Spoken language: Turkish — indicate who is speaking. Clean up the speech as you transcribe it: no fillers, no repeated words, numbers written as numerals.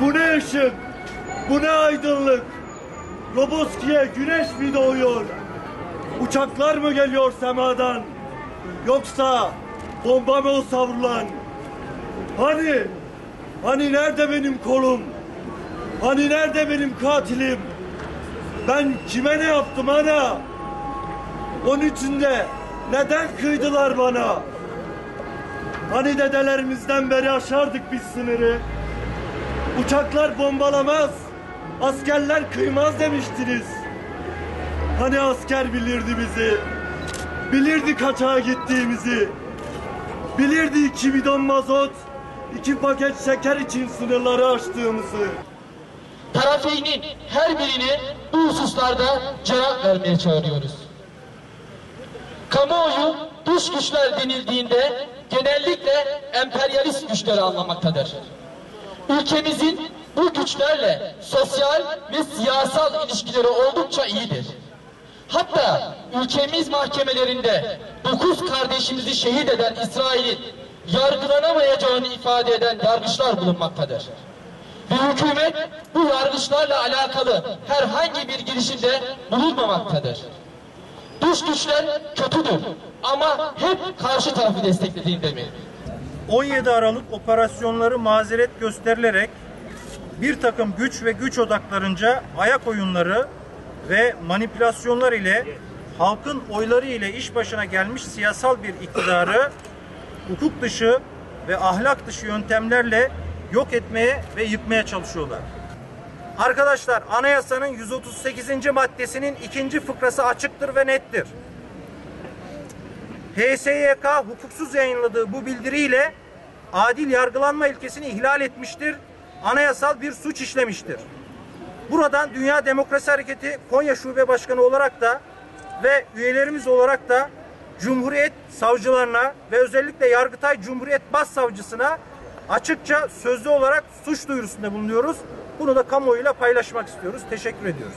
Speaker 1: Bu ne ışık? Bu ne aydınlık? Roboski'ye güneş mi doğuyor? Uçaklar mı geliyor semadan? Yoksa bomba mı o savrulan? Hani nerede benim kolum? Hani nerede benim katilim? Ben kime ne yaptım ana? Onun içinde neden kıydılar bana? Hani dedelerimizden beri aşardık biz sınırı? Uçaklar bombalamaz, askerler kıymaz demiştiniz. Hani asker bilirdi bizi, bilirdi kaçağa gittiğimizi, bilirdi 2 bidon mazot, 2 paket şeker için sınırları aştığımızı.
Speaker 2: Tarafeynin her birine bu hususlarda cevap vermeye çağırıyoruz. Kamuoyu dış güçler denildiğinde genellikle emperyalist güçleri anlamaktadır. Ülkemizin bu güçlerle sosyal ve siyasal ilişkileri oldukça iyidir. Hatta ülkemiz mahkemelerinde 9 kardeşimizi şehit eden İsrail'in yargılanamayacağını ifade eden yargıçlar bulunmaktadır. Ve hükümet bu yargıçlarla alakalı herhangi bir girişimde bulunmamaktadır. Dış güçler kötüdür ama hep karşı tarafı desteklediğinde mi?
Speaker 3: 17 Aralık operasyonları mazeret gösterilerek bir takım güç ve güç odaklarınca ayak oyunları ve manipülasyonlar ile halkın oyları ile iş başına gelmiş siyasal bir iktidarı hukuk dışı ve ahlak dışı yöntemlerle yok etmeye ve yıkmaya çalışıyorlar. Arkadaşlar, anayasanın 138. maddesinin 2. fıkrası açıktır ve nettir. HSYK hukuksuz yayınladığı bu bildiriyle adil yargılanma ilkesini ihlal etmiştir, anayasal bir suç işlemiştir. Buradan Dünya Demokrasi Hareketi Konya Şube Başkanı olarak da ve üyelerimiz olarak da Cumhuriyet savcılarına ve özellikle Yargıtay Cumhuriyet Başsavcısına açıkça sözlü olarak suç duyurusunda bulunuyoruz. Bunu da kamuoyuyla paylaşmak istiyoruz. Teşekkür ediyoruz.